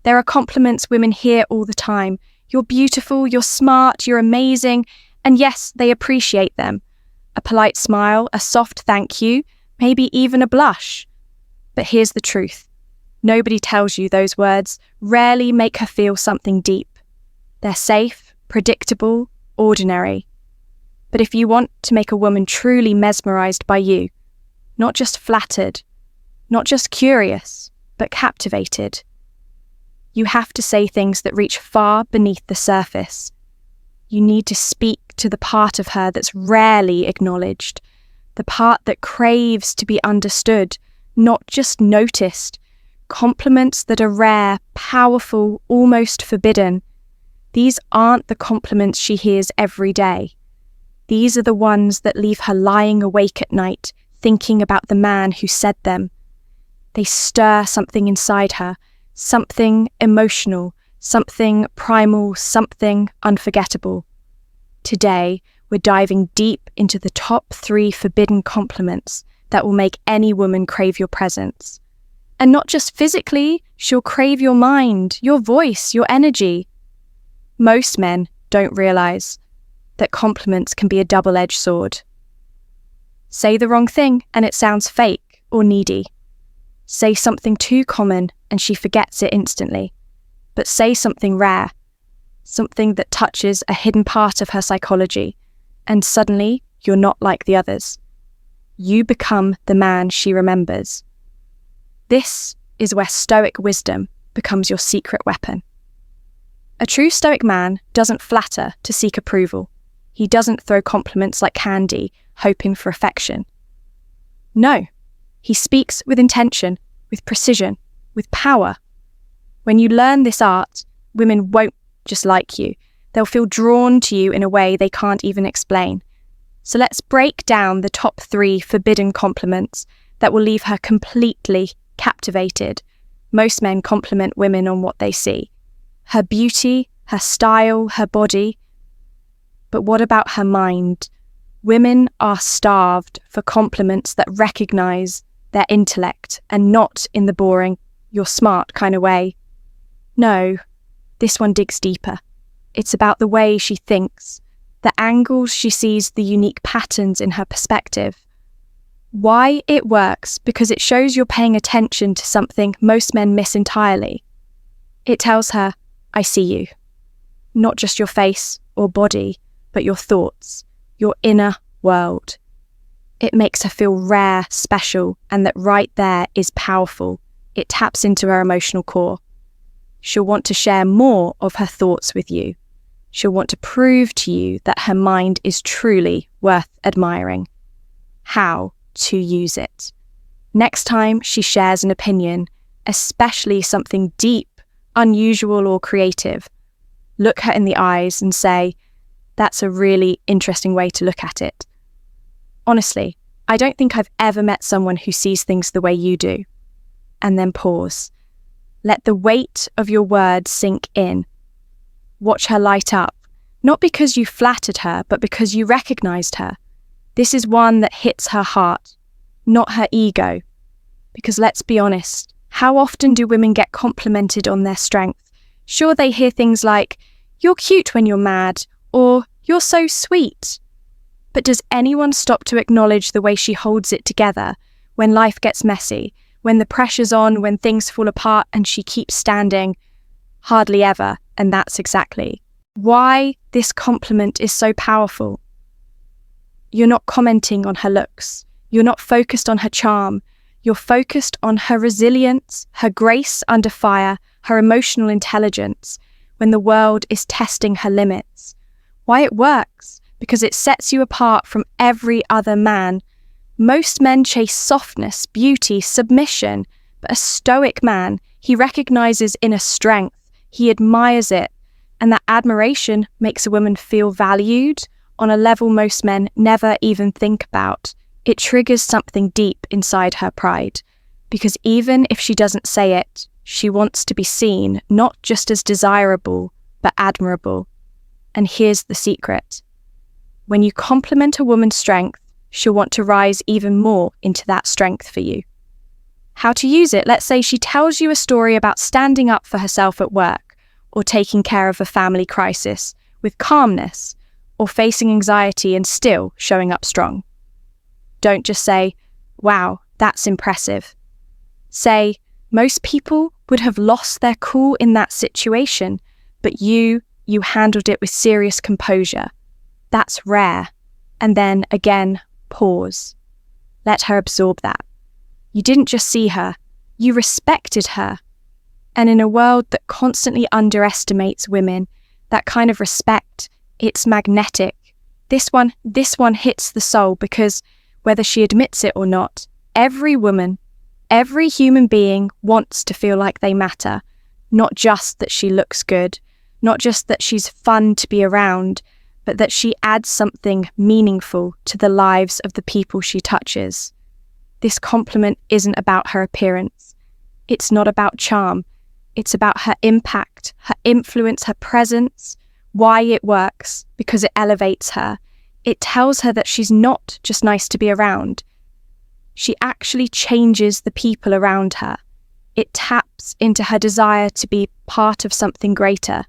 There are compliments women hear all the time. You're beautiful, you're smart, you're amazing, and yes, they appreciate them. A polite smile, a soft thank you, maybe even a blush. But here's the truth. Nobody tells you those words rarely make her feel something deep. They're safe, predictable, ordinary. But if you want to make a woman truly mesmerized by you, not just flattered, not just curious, but captivated, you have to say things that reach far beneath the surface. You need to speak to the part of her that's rarely acknowledged, the part that craves to be understood, not just noticed. Compliments that are rare, powerful, almost forbidden. These aren't the compliments she hears every day. These are the ones that leave her lying awake at night, thinking about the man who said them. They stir something inside her, something emotional, something primal, something unforgettable. Today, we're diving deep into the top 3 forbidden compliments that will make any woman crave your presence. And not just physically, she'll crave your mind, your voice, your energy. Most men don't realize that compliments can be a double-edged sword. Say the wrong thing and it sounds fake or needy. Say something too common and she forgets it instantly. But say something rare, something that touches a hidden part of her psychology, and suddenly you're not like the others. You become the man she remembers. This is where Stoic wisdom becomes your secret weapon. A true Stoic man doesn't flatter to seek approval. He doesn't throw compliments like candy, hoping for affection. No, he speaks with intention, with precision, with power. When you learn this art, women won't just like you. They'll feel drawn to you in a way they can't even explain. So let's break down the top 3 forbidden compliments that will leave her completely captivated. Most men compliment women on what they see. Her beauty, her style, her body. But what about her mind? Women are starved for compliments that recognize their intellect and not in the boring, you're smart kind of way. No, this one digs deeper. It's about the way she thinks, the angles she sees, the unique patterns in her perspective. Why it works? Because it shows you're paying attention to something most men miss entirely. It tells her, I see you. Not just your face or body, but your thoughts, your inner world. It makes her feel rare, special, and that right there is powerful. It taps into her emotional core. She'll want to share more of her thoughts with you. She'll want to prove to you that her mind is truly worth admiring. How to use it. Next time she shares an opinion, especially something deep, unusual, or creative, look her in the eyes and say, that's a really interesting way to look at it. Honestly, I don't think I've ever met someone who sees things the way you do. And then pause. Let the weight of your words sink in. Watch her light up, not because you flattered her, but because you recognized her. This is one that hits her heart, not her ego. Because let's be honest, how often do women get complimented on their strength? Sure, they hear things like, you're cute when you're mad, or you're so sweet. But does anyone stop to acknowledge the way she holds it together when life gets messy, when the pressure's on, when things fall apart and she keeps standing? Hardly ever, and that's exactly why this compliment is so powerful. You're not commenting on her looks. You're not focused on her charm. You're focused on her resilience, her grace under fire, her emotional intelligence when the world is testing her limits. Why it works? Because it sets you apart from every other man. Most men chase softness, beauty, submission, but a Stoic man, he recognizes inner strength, he admires it, and that admiration makes a woman feel valued on a level most men never even think about. It triggers something deep inside her pride, because even if she doesn't say it, she wants to be seen not just as desirable, but admirable. And here's the secret. When you compliment a woman's strength, she'll want to rise even more into that strength for you. How to use it. Let's say she tells you a story about standing up for herself at work, or taking care of a family crisis with calmness, or facing anxiety and still showing up strong. Don't just say, "Wow, that's impressive." Say, "Most people would have lost their cool in that situation, but you handled it with serious composure. That's rare." And then again, pause. Let her absorb that. You didn't just see her, you respected her. And in a world that constantly underestimates women, that kind of respect, it's magnetic. This one hits the soul because whether she admits it or not, every woman, every human being wants to feel like they matter. Not just that she looks good, not just that she's fun to be around, but that she adds something meaningful to the lives of the people she touches. This compliment isn't about her appearance. It's not about charm. It's about her impact, her influence, her presence, why it works, because it elevates her. It tells her that she's not just nice to be around. She actually changes the people around her. It taps into her desire to be part of something greater,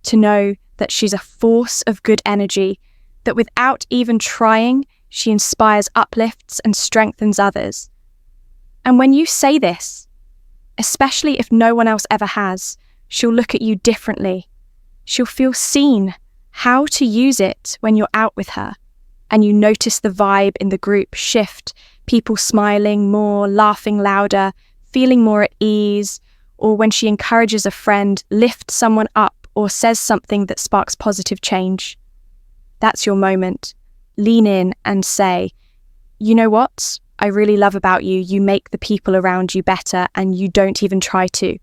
to know that she's a force of good energy, that without even trying, she inspires, uplifts, and strengthens others. And when you say this, especially if no one else ever has, she'll look at you differently. She'll feel seen. How to use it when you're out with her, and you notice the vibe in the group shift, people smiling more, laughing louder, feeling more at ease, or when she encourages a friend, lifts someone up, or says something that sparks positive change. That's your moment. Lean in and say, "You know what I really love about you? You make the people around you better, and you don't even try to.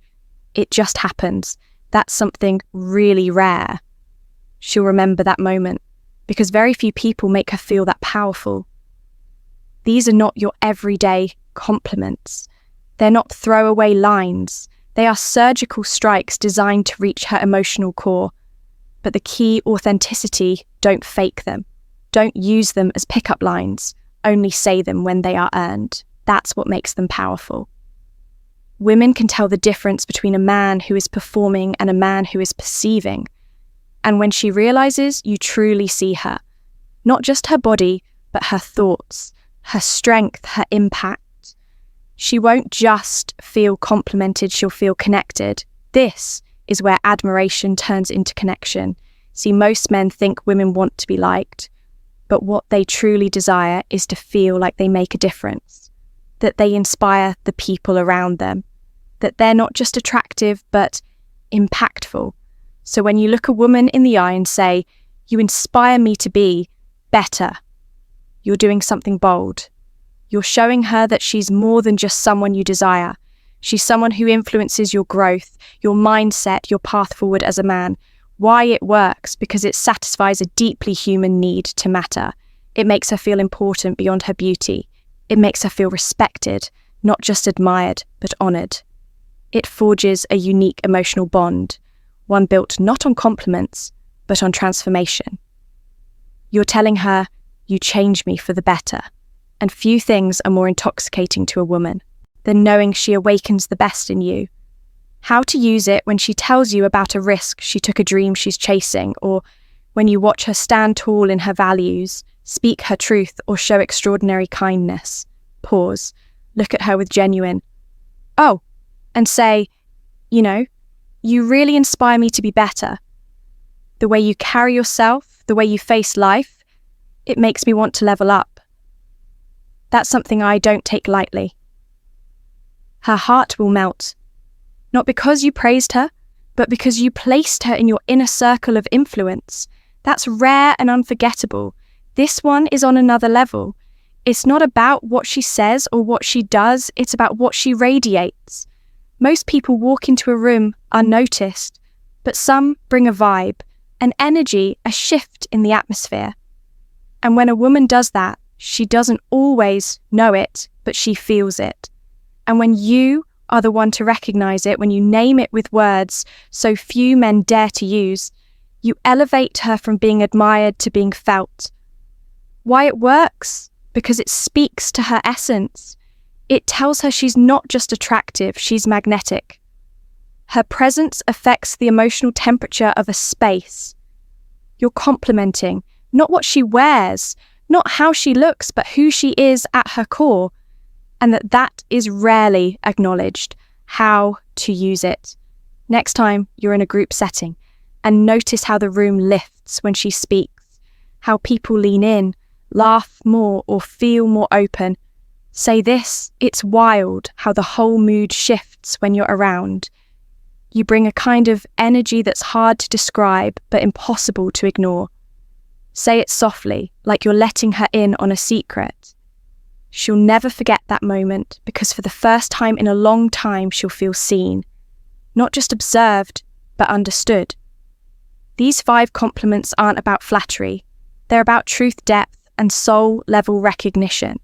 It just happens. That's something really rare." She'll remember that moment, because very few people make her feel that powerful. These are not your everyday compliments. They're not throwaway lines. They are surgical strikes designed to reach her emotional core. But the key: authenticity. Don't fake them. Don't use them as pickup lines. Only say them when they are earned. That's what makes them powerful. Women can tell the difference between a man who is performing and a man who is perceiving. And when she realizes you truly see her, not just her body, but her thoughts, her strength, her impact, she won't just feel complimented, she'll feel connected. This is where admiration turns into connection. See, most men think women want to be liked, but what they truly desire is to feel like they make a difference, that they inspire the people around them, that they're not just attractive, but impactful. So when you look a woman in the eye and say, "You inspire me to be better," you're doing something bold. You're showing her that she's more than just someone you desire. She's someone who influences your growth, your mindset, your path forward as a man. Why it works? Because it satisfies a deeply human need to matter. It makes her feel important beyond her beauty. It makes her feel respected, not just admired, but honoured. It forges a unique emotional bond, one built not on compliments, but on transformation. You're telling her, "You change me for the better." And few things are more intoxicating to a woman than knowing she awakens the best in you. How to use it when she tells you about a risk she took, a dream she's chasing, or when you watch her stand tall in her values, speak her truth, or show extraordinary kindness. Pause, look at her with genuine, "Oh," and say, "You really inspire me to be better. The way you carry yourself, the way you face life, it makes me want to level up. That's something I don't take lightly." Her heart will melt, not because you praised her, but because you placed her in your inner circle of influence. That's rare and unforgettable. This one is on another level. It's not about what she says or what she does, it's about what she radiates. Most people walk into a room unnoticed, but some bring a vibe, an energy, a shift in the atmosphere. And when a woman does that, she doesn't always know it, but she feels it. And when you are the one to recognize it, when you name it with words so few men dare to use, you elevate her from being admired to being felt. Why it works? Because it speaks to her essence. It tells her she's not just attractive, she's magnetic. Her presence affects the emotional temperature of a space. You're complimenting, not what she wears, not how she looks, but who she is at her core, and that is rarely acknowledged. How to use it. Next time you're in a group setting, and notice how the room lifts when she speaks, how people lean in, laugh more, or feel more open. Say this: it's wild how the whole mood shifts when you're around. You bring a kind of energy that's hard to describe but impossible to ignore. Say it softly, like you're letting her in on a secret. She'll never forget that moment, because for the first time in a long time she'll feel seen. Not just observed, but understood. These 5 compliments aren't about flattery. They're about truth depth and soul-level recognition.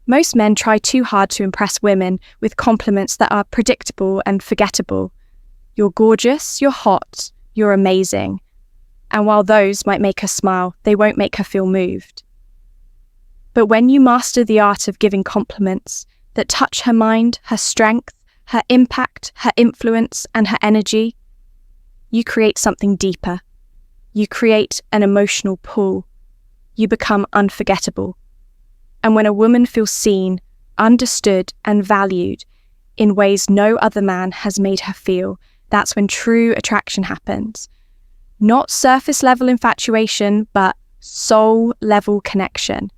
Most men try too hard to impress women with compliments that are predictable and forgettable. You're gorgeous, you're hot, you're amazing. And while those might make her smile, they won't make her feel moved. But when you master the art of giving compliments that touch her mind, her strength, her impact, her influence, and her energy, you create something deeper. You create an emotional pull. You become unforgettable. And when a woman feels seen, understood, and valued in ways no other man has made her feel, that's when true attraction happens. Not surface-level infatuation, but soul-level connection.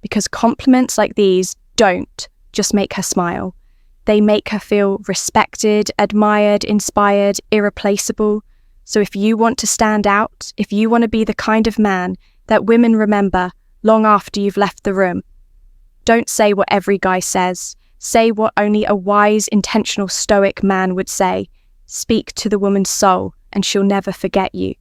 Because compliments like these don't just make her smile. They make her feel respected, admired, inspired, irreplaceable. So if you want to stand out, if you want to be the kind of man that women remember long after you've left the room, don't say what every guy says. Say what only a wise, intentional Stoic man would say. Speak to the woman's soul, and she'll never forget you.